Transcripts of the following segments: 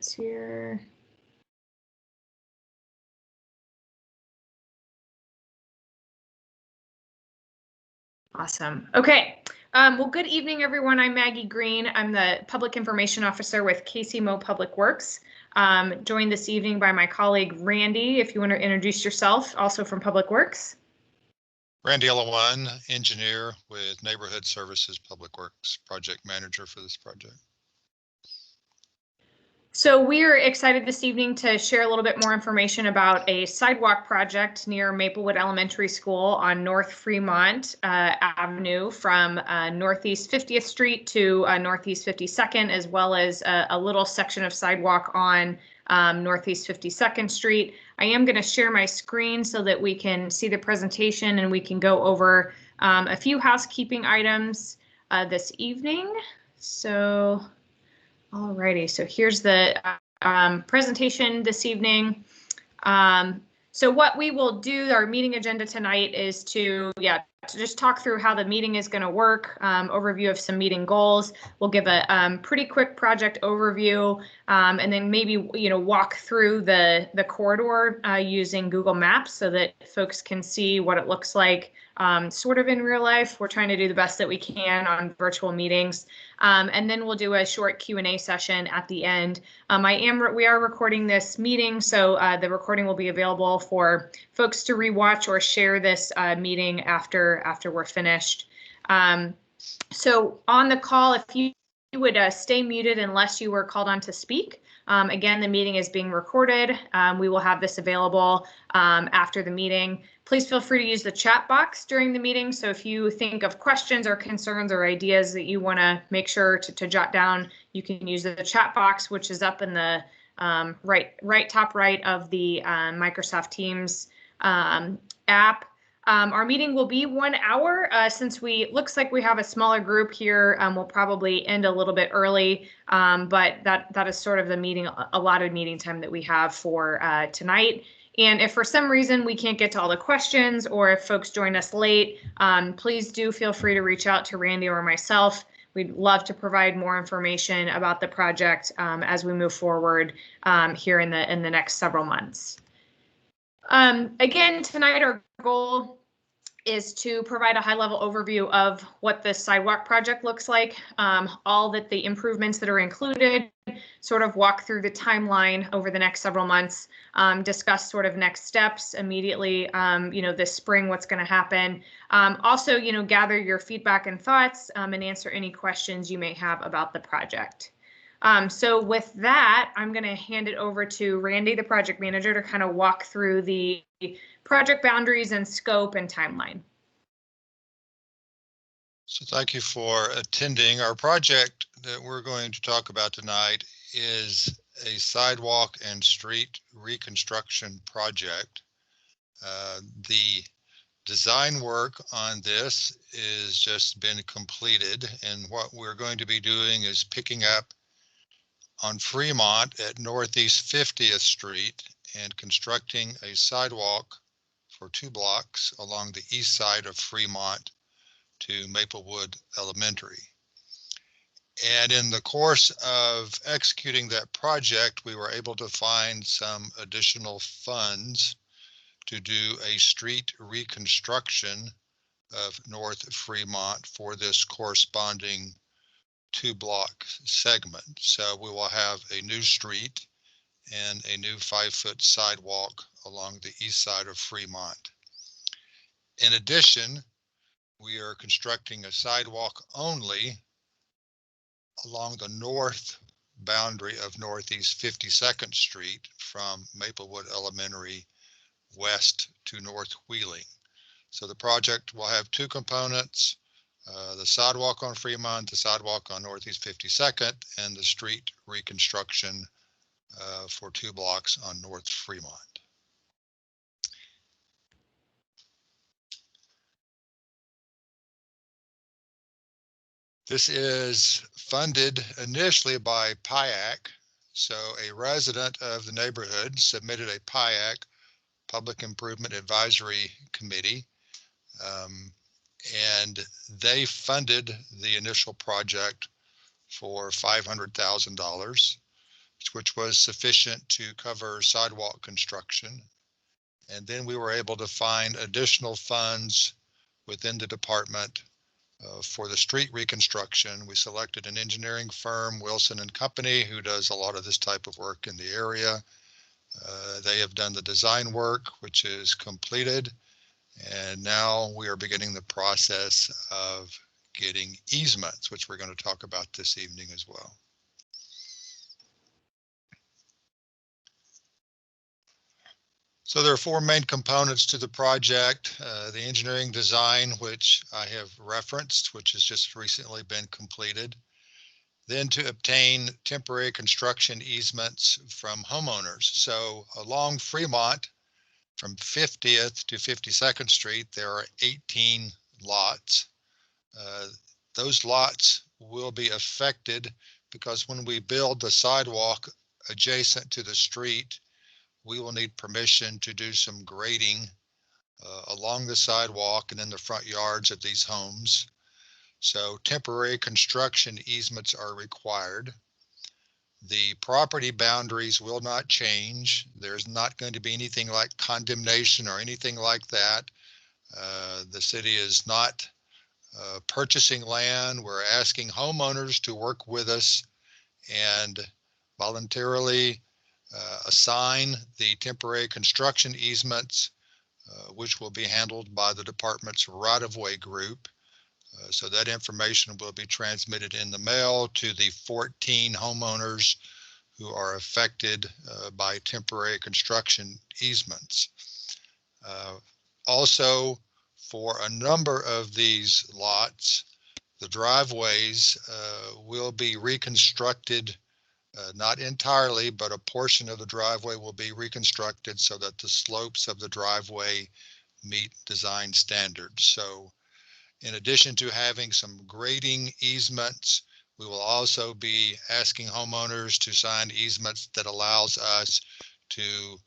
Here. Awesome. Okay. Well, good evening, everyone. I'm Maggie Green. I'm the Public Information Officer with KCMO Public Works. Joined this evening by my colleague, Randy, if you want to introduce yourself, also from Public Works. Randy Elawan, engineer with Neighborhood Services Public Works, project manager for this project. So we're excited this evening to share a little bit more information about a sidewalk project near Maplewood Elementary School on North Fremont Avenue from Northeast 50th Street to Northeast 52nd, as well as a little section of sidewalk on Northeast 52nd Street. I am going to share my screen so that we can see the presentation and we can go over a few housekeeping items this evening. So alrighty, so here's the presentation this evening. So what we will do, our meeting agenda tonight is to just talk through how the meeting is going to work, overview of some meeting goals. We'll give a pretty quick project overview, and then maybe walk through the corridor using Google Maps so that folks can see what it looks like sort of in real life. We're trying to do the best that we can on virtual meetings. And then we'll do a short Q&A session at the end. We are recording this meeting, so the recording will be available for folks to rewatch or share this meeting after we're finished. So on the call, if you would stay muted unless you were called on to speak. Again, the meeting is being recorded. We will have this available after the meeting. Please feel free to use the chat box during the meeting. So if you think of questions or concerns or ideas that you want to make sure to jot down, you can use the chat box, which is up in the top right of the Microsoft Teams app. Our meeting will be 1 hour. Since looks like we have a smaller group here, we'll probably end a little bit early, but that is sort of the allotted meeting time that we have for tonight. And if for some reason we can't get to all the questions, or if folks join us late, please do feel free to reach out to Randy or myself. We'd love to provide more information about the project as we move forward here in the next several months. Again, tonight our goal is to provide a high-level overview of what this sidewalk project looks like, all that the improvements that are included, sort of walk through the timeline over the next several months, discuss sort of next steps immediately, this spring, what's going to happen. Also, gather your feedback and thoughts and answer any questions you may have about the project. So with that, I'm going to hand it over to Randy, the project manager, to kind of walk through the project boundaries and scope and timeline. So thank you for attending. Our project that we're going to talk about tonight is a sidewalk and street reconstruction project. The design work on this is just been completed, and what we're going to be doing is picking up on Fremont at Northeast 50th Street and constructing a sidewalk for 2 blocks along the east side of Fremont to Maplewood Elementary. And in the course of executing that project, we were able to find some additional funds to do a street reconstruction of North Fremont for this corresponding 2-block segment. So we will have a new street and a new 5-foot sidewalk along the east side of Fremont. In addition, we are constructing a sidewalk only along the north boundary of Northeast 52nd Street from Maplewood Elementary west to North Wheeling. So the project will have 2 components, the sidewalk on Fremont, the sidewalk on Northeast 52nd, and the street reconstruction for 2 blocks on North Fremont. This is funded initially by PIAC. So a resident of the neighborhood submitted a PIAC, Public Improvement Advisory Committee, and they funded the initial project for $500,000. which was sufficient to cover sidewalk construction. And then we were able to find additional funds within the department for the street reconstruction. We selected an engineering firm, Wilson and Company, who does a lot of this type of work in the area. They have done the design work, which is completed. And now we are beginning the process of getting easements, which we're going to talk about this evening as well. So there are four main components to the project. The engineering design, which I have referenced, which has just recently been completed. Then to obtain temporary construction easements from homeowners. So along Fremont, from 50th to 52nd Street, there are 18 lots. Those lots will be affected because when we build the sidewalk adjacent to the street, we will need permission to do some grading along the sidewalk and in the front yards of these homes. So temporary construction easements are required. The property boundaries will not change. There's not going to be anything like condemnation or anything like that. The city is not purchasing land. We're asking homeowners to work with us and voluntarily assign the temporary construction easements, which will be handled by the department's right-of-way group. So that information will be transmitted in the mail to the 14 homeowners who are affected by temporary construction easements. Also, for a number of these lots, the driveways will be reconstructed. Not entirely, but a portion of the driveway will be reconstructed so that the slopes of the driveway meet design standards. So in addition to having some grading easements, we will also be asking homeowners to sign easements that allows us to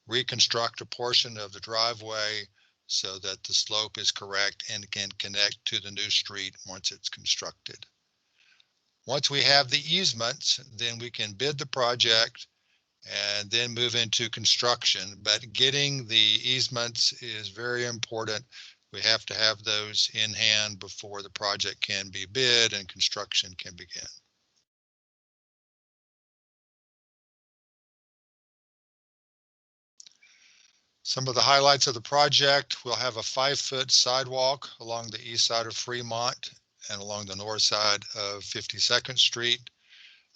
reconstruct a portion of the driveway so that the slope is correct and can connect to the new street once it's constructed. Once we have the easements, then we can bid the project and then move into construction. But getting the easements is very important. We have to have those in hand before the project can be bid and construction can begin. Some of the highlights of the project: we'll have a 5-foot sidewalk along the east side of Fremont and along the north side of 52nd Street.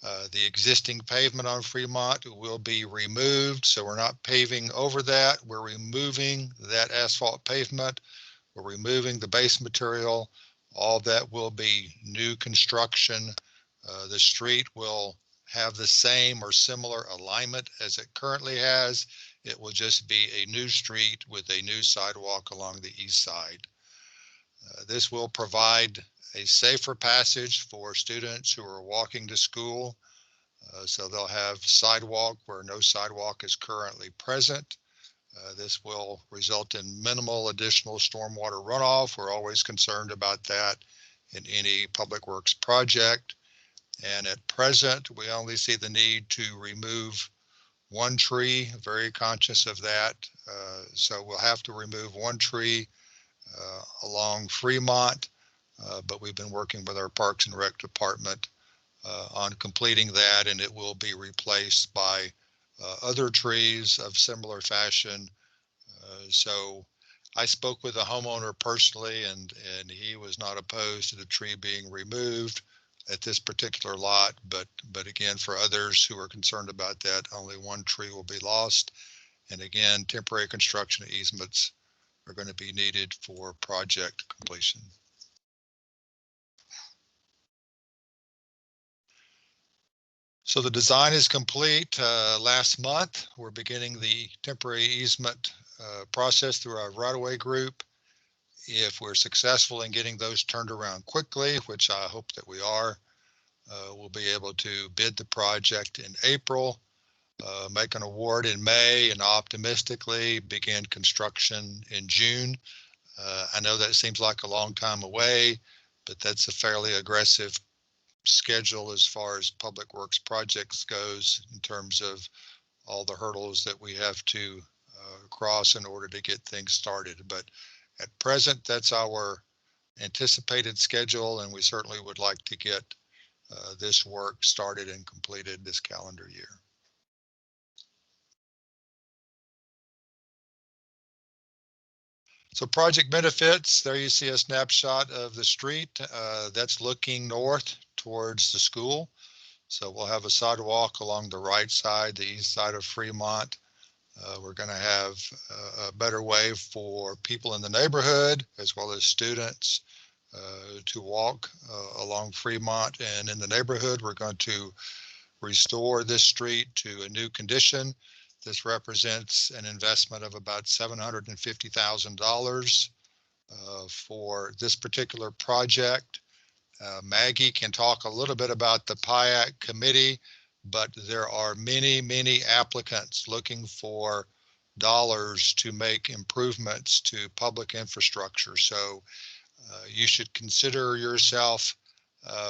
The existing pavement on Fremont will be removed, so we're not paving over that. We're removing that asphalt pavement. We're removing the base material. All that will be new construction. The street will have the same or similar alignment as it currently has. It will just be a new street with a new sidewalk along the east side. This will provide a safer passage for students who are walking to school. So they'll have sidewalk where no sidewalk is currently present. This will result in minimal additional stormwater runoff. We're always concerned about that in any public works project. And at present, we only see the need to remove one tree, very conscious of that. So we'll have to remove one tree along Fremont, but we've been working with our Parks and Rec department on completing that, and it will be replaced by other trees of similar fashion. So I spoke with a homeowner personally, and he was not opposed to the tree being removed at this particular lot, but again, for others who are concerned about that, only one tree will be lost. And again, temporary construction easements are going to be needed for project completion. So the design is complete. Last month, we're beginning the temporary easement process through our right-of-way group. If we're successful in getting those turned around quickly, which I hope that we are, we'll be able to bid the project in April, make an award in May, and optimistically begin construction in June. I know that seems like a long time away, but that's a fairly aggressive schedule as far as public works projects goes in terms of all the hurdles that we have to cross in order to get things started. But at present, that's our anticipated schedule, and we certainly would like to get this work started and completed this calendar year. So project benefits, there you see a snapshot of the street. That's looking north towards the school. So we'll have a sidewalk along the right side, the east side of Fremont. We're going to have a better way for people in the neighborhood as well as students to walk along Fremont. And in the neighborhood, we're going to restore this street to a new condition. This represents an investment of about $750,000 for this particular project. Maggie can talk a little bit about the PIAC committee, but there are many applicants looking for dollars to make improvements to public infrastructure. So you should consider yourself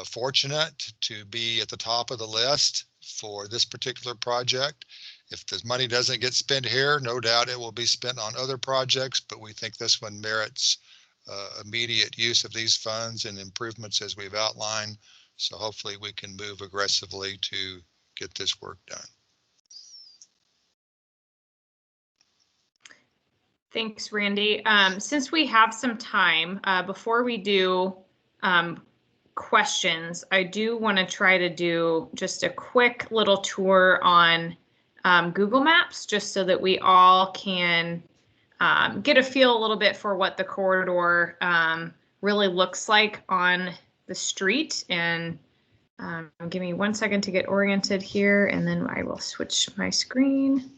fortunate to be at the top of the list for this particular project. If this money doesn't get spent here, no doubt it will be spent on other projects, but we think this one merits immediate use of these funds and improvements as we've outlined. So hopefully we can move aggressively to get this work done. Thanks, Randy. Since we have some time, before we do questions, I do want to try to do just a quick little tour on Google Maps, just so that we all can get a feel a little bit for what the corridor really looks like on the street. And give me 1 second to get oriented here, and then I will switch my screen.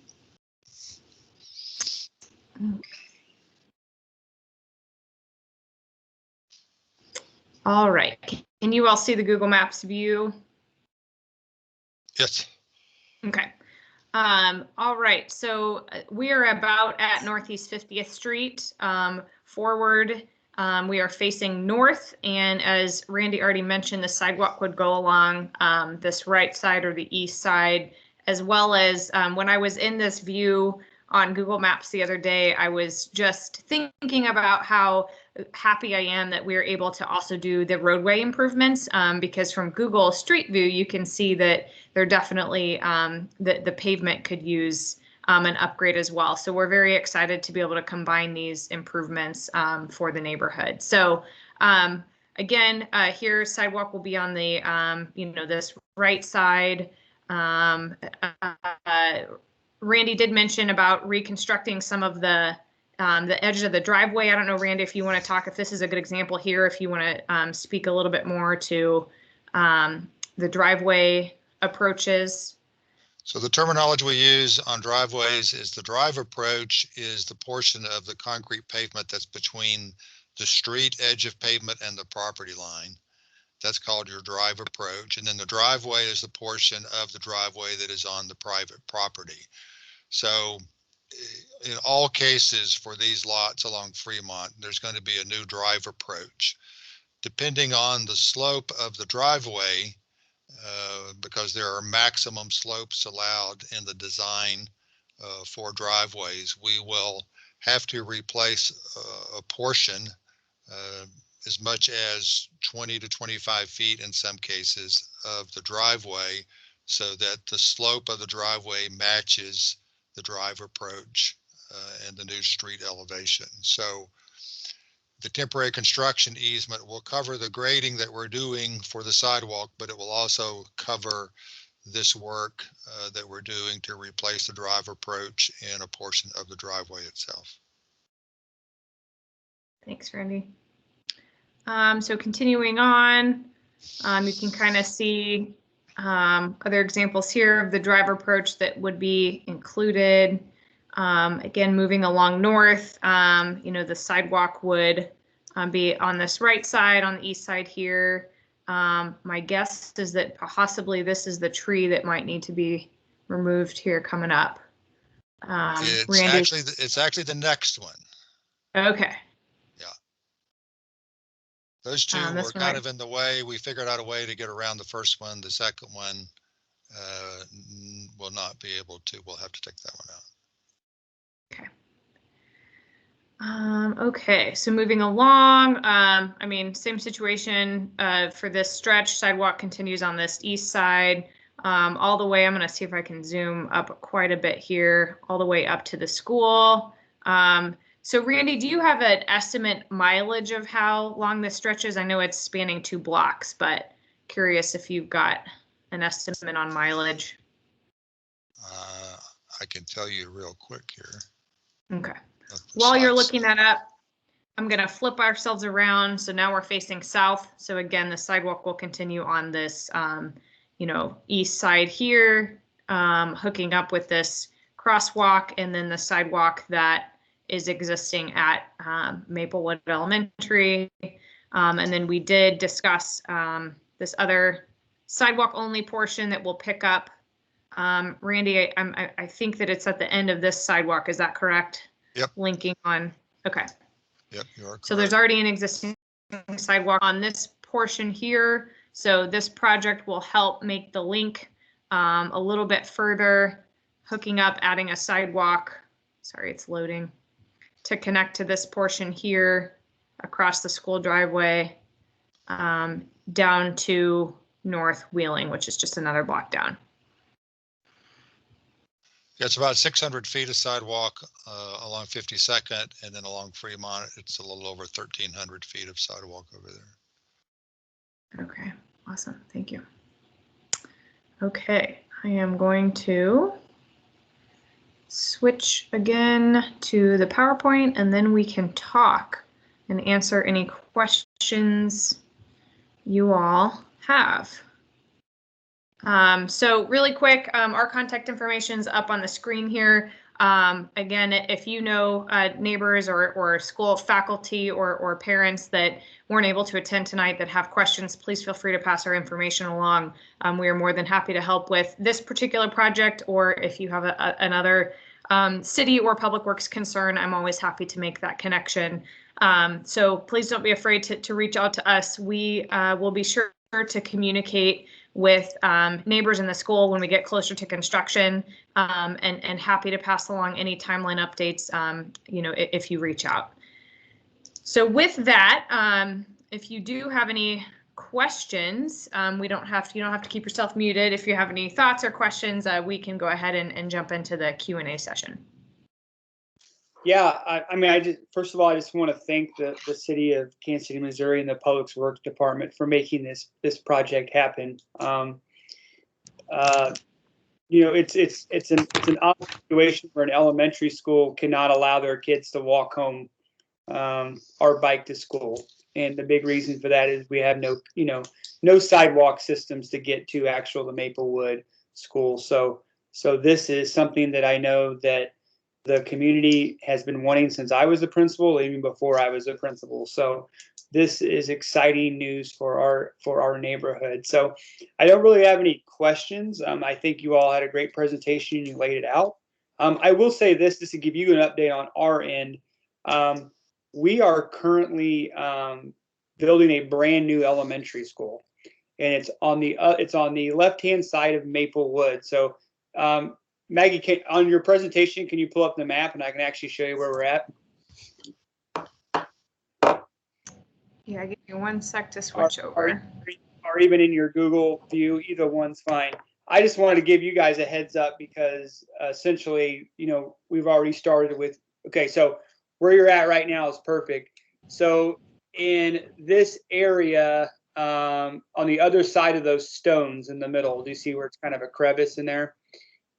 All right. Can you all see the Google Maps view? Yes. Okay. All right. So we are about at Northeast 50th Street. Forward, we are facing north, and as Randy already mentioned, the sidewalk would go along this right side or the east side, as well as when I was in this view on Google Maps the other day, I was just thinking about how happy I am that we are able to also do the roadway improvements, because from Google Street View, you can see that they're definitely the pavement could use an upgrade as well. So we're very excited to be able to combine these improvements for the neighborhood. So again, here sidewalk will be on the this right side. Randy did mention about reconstructing some of the edge of the driveway. I don't know, Randy, if you want to talk, if this is a good example here, if you want to speak a little bit more to the driveway approaches. So the terminology we use on driveways is the drive approach is the portion of the concrete pavement that's between the street edge of pavement and the property line. That's called your drive approach. And then the driveway is the portion of the driveway that is on the private property. So in all cases for these lots along Fremont, there's going to be a new drive approach. Depending on the slope of the driveway, because there are maximum slopes allowed in the design for driveways, we will have to replace a portion as much as 20 to 25 feet in some cases of the driveway, so that the slope of the driveway matches the drive approach and the new street elevation. So the temporary construction easement will cover the grading that we're doing for the sidewalk, but it will also cover this work that we're doing to replace the drive approach and a portion of the driveway itself. Thanks, Randy. So continuing on, you can kind of see other examples here of the drive approach that would be included. Again, moving along north, the sidewalk would be on this right side, on the east side here. My guess is that possibly this is the tree that might need to be removed here coming up. It's actually the next one. Okay. Yeah. Those two were This one kind right. of in the way. We figured out a way to get around the first one. The second one will not be able to. We'll have to take that one out. Okay, so moving along, I mean, same situation for this stretch. Sidewalk continues on this east side all the way. I'm going to see if I can zoom up quite a bit here, all the way up to the school. So Randy, do you have an estimate mileage of how long this stretch is? I know it's spanning 2 blocks, but curious if you've got an estimate on mileage. I can tell you real quick here. Okay. While you're looking that up, I'm going to flip ourselves around. So now we're facing south. So again, the sidewalk will continue on this, east side here, hooking up with this crosswalk, and then the sidewalk that is existing at Maplewood Elementary. And then we did discuss this other sidewalk only portion that will pick up. Randy, I think that it's at the end of this sidewalk. Is that correct? Yep. Linking on. Okay. Yep, you are correct. So there's already an existing sidewalk on this portion here. So this project will help make the link a little bit further, hooking up, adding a sidewalk. Sorry, it's loading. To connect to this portion here across the school driveway down to North Wheeling, which is just another block down. Yeah, it's about 600 feet of sidewalk along 52nd, and then along Fremont, it's a little over 1,300 feet of sidewalk over there. Okay, awesome. Thank you. Okay, I am going to switch again to the PowerPoint, and then we can talk and answer any questions you all have. So really quick, our contact information is up on the screen here. Again, if you know neighbors or school faculty or parents that weren't able to attend tonight that have questions, please feel free to pass our information along. We are more than happy to help with this particular project, or if you have another city or public works concern, I'm always happy to make that connection. So please don't be afraid to reach out to us. We will be sure to communicate with neighbors in the school when we get closer to construction, and happy to pass along any timeline updates, if you reach out. So with that, if you do have any questions, you don't have to keep yourself muted. If you have any thoughts or questions, we can go ahead and jump into the Q&A session. Yeah, I mean, first of all, I just want to thank the city of Kansas City, Missouri, and the Public Works Department for making this project happen. It's an odd situation where an elementary school cannot allow their kids to walk home or bike to school, and the big reason for that is we have no sidewalk systems to get to the Maplewood school. So this is something that I know that the community has been wanting since I was a principal, even before I was a principal. So this is exciting news for our neighborhood. So I don't really have any questions. I think you all had a great presentation. You laid it out. I will say this, just to give you an update on our end. We are currently building a brand new elementary school, and it's on the left-hand side of Maplewood. So Maggie, on your presentation, can you pull up the map and I can actually show you where we're at? Yeah, give me 1 sec to switch over. Or even in your Google view, either one's fine. I just wanted to give you guys a heads up because essentially, we've already started with, okay, so where you're at right now is perfect. So in this area, on the other side of those stones in the middle, do you see where it's kind of a crevice in there?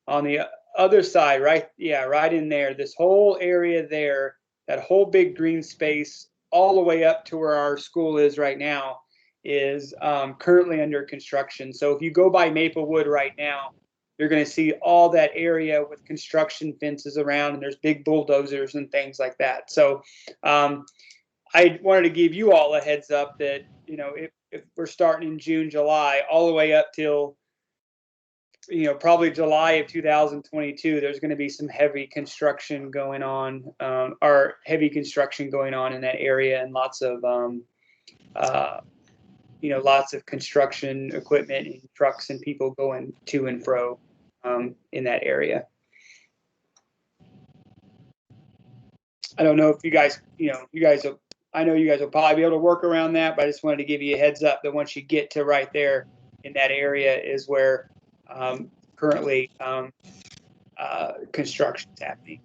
On the other side, right? Yeah, right in there, this whole area there, that whole big green space, all the way up to where our school is right now, is currently under construction. So if you go by Maplewood right now, you're going to see all that area with construction fences around, and there's big bulldozers and things like that. So I wanted to give you all a heads up that, if we're starting in June, July, all the way up till probably July of 2022, there's going to be some heavy construction going on, in that area, and lots of lots of construction equipment and trucks and people going to and fro in that area. I don't know if you guys, I know you guys will probably be able to work around that, but I just wanted to give you a heads up that once you get to right there in that area is where currently construction is happening.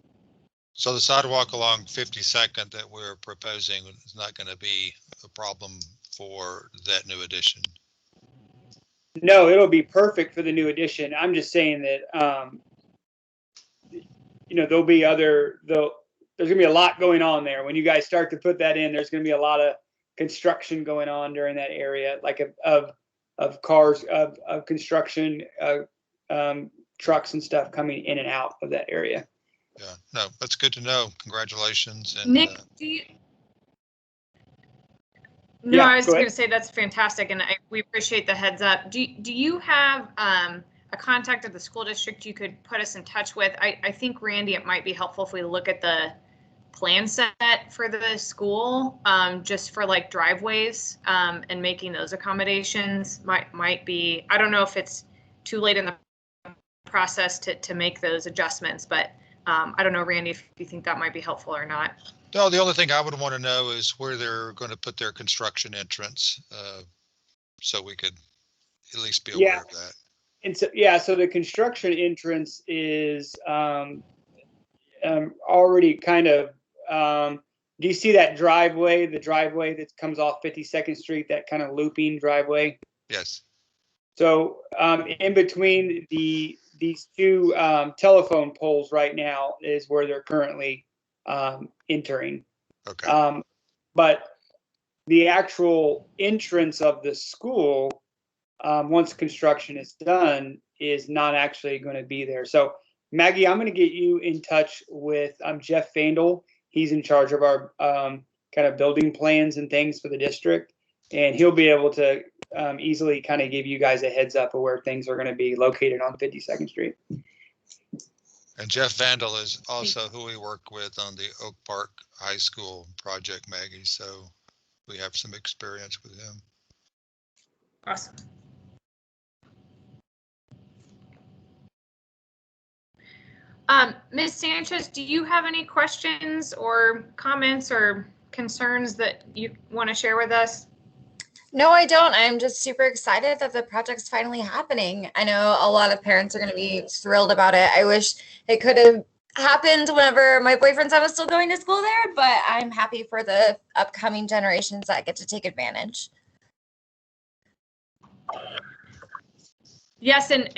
So the sidewalk along 52nd that we're proposing is not going to be a problem for that new addition. No, it'll be perfect for the new addition. I'm just saying that, there'll be there's gonna be a lot going on there. When you guys start to put that in, there's gonna be a lot of construction going on during that area, like of cars, of construction, trucks and stuff coming in and out of that area. Yeah, no, that's good to know. Congratulations. And, Nick, I was going to say that's fantastic, and we appreciate the heads up. Do you have a contact at the school district you could put us in touch with? I think, Randy, it might be helpful if we look at the plan set for the school, just for like driveways and making those accommodations might be. I don't know if it's too late in the process to make those adjustments, but I don't know, Randy, if you think that might be helpful or not. No, the only thing I would want to know is where they're going to put their construction entrance, so we could at least be aware of that. And so the construction entrance is already kind of. Do you see that driveway? The driveway that comes off 52nd Street, that kind of looping driveway. Yes. So in between these two telephone poles right now is where they're currently entering. Okay. But the actual entrance of the school, once construction is done, is not actually going to be there. So Maggie, I'm going to get you in touch with Jeff Vandal. He's in charge of our kind of building plans and things for the district, and he'll be able to easily kind of give you guys a heads up of where things are going to be located on 52nd Street. And Jeff Vandal is also who we work with on the Oak Park High School project, Maggie. So we have some experience with him. Awesome. Ms. Sanchez, do you have any questions or comments or concerns that you want to share with us? No, I don't. I'm just super excited that the project's finally happening. I know a lot of parents are going to be thrilled about it. I wish it could have happened whenever my boyfriend's son was still going to school there, but I'm happy for the upcoming generations that get to take advantage. Yes, and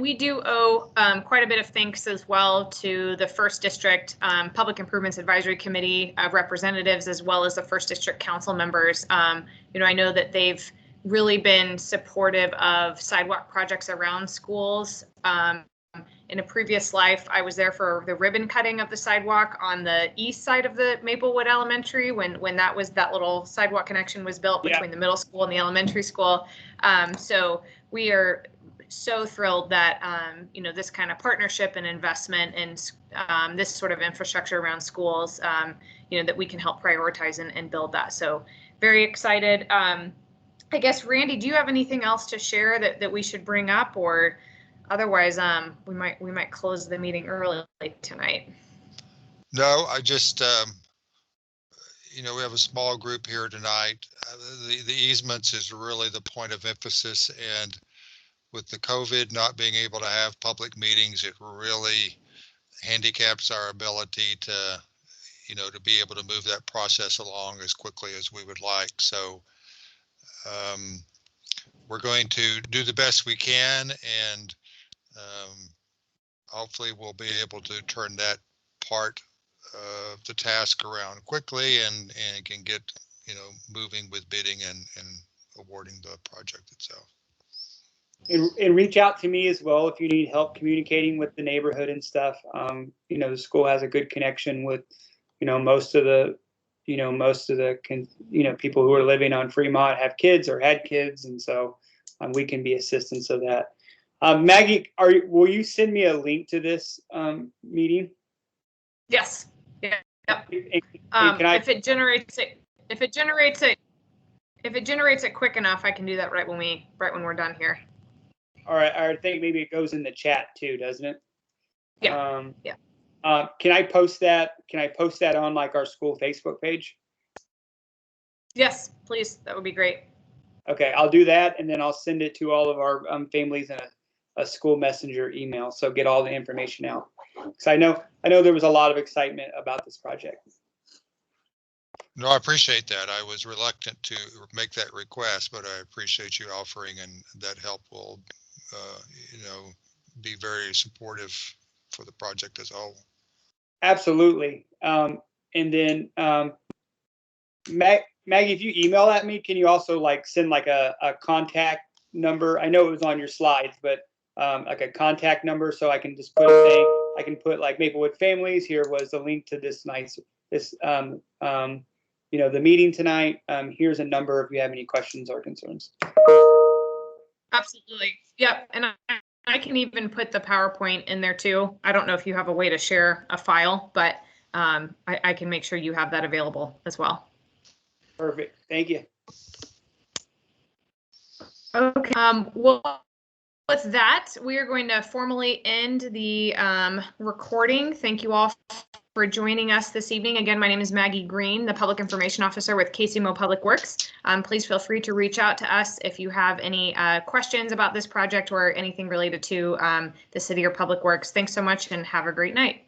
we do owe quite a bit of thanks as well to the First District Public Improvements Advisory Committee representatives, as well as the First District Council members. I know that they've really been supportive of sidewalk projects around schools. In a previous life, I was there for the ribbon cutting of the sidewalk on the east side of the Maplewood Elementary when that little sidewalk connection was built between the middle school and the elementary school. So we are so thrilled that this kind of partnership and investment in this sort of infrastructure around schools, that we can help prioritize and build that. So very excited. I guess, Randy, do you have anything else to share that we should bring up, or otherwise we might close the meeting early tonight? No, I just we have a small group here tonight. The easements is really the point of emphasis, and with the COVID not being able to have public meetings, it really handicaps our ability to be able to move that process along as quickly as we would like. So we're going to do the best we can, and hopefully we'll be able to turn that part of the task around quickly and can get moving with bidding and awarding the project itself. And reach out to me as well if you need help communicating with the neighborhood and stuff. The school has a good connection with most of the people who are living on Fremont have kids or had kids, and so we can be assistants of that. Maggie, will you send me a link to this meeting? Yes. Yeah. And can if it generates it, If it generates it quick enough, I can do that right when we're done here. All right, I think maybe it goes in the chat too, doesn't it? Yeah. Can I post that? Can I post that on like our school Facebook page? Yes, please. That would be great. Okay, I'll do that, and then I'll send it to all of our families in a school messenger email. So get all the information out. So I know there was a lot of excitement about this project. No, I appreciate that. I was reluctant to make that request, but I appreciate you offering, and that help will, be very supportive for the project as a whole. Absolutely. And then Maggie, if you email at me, can you also like send like a contact number? I know it was on your slides, but like a contact number, so I can just put a thing. I can put like Maplewood Families. Here was the link to the meeting tonight. Here's a number if you have any questions or concerns. Absolutely. Yep. And I can even put the PowerPoint in there too. I don't know if you have a way to share a file, but I can make sure you have that available as well. Perfect. Thank you. Okay. Well, with that, we are going to formally end the recording. Thank you all for joining us this evening. Again, my name is Maggie Green, the Public Information Officer with KCMO Public Works. Please feel free to reach out to us if you have any questions about this project or anything related to the city or Public Works. Thanks so much and have a great night.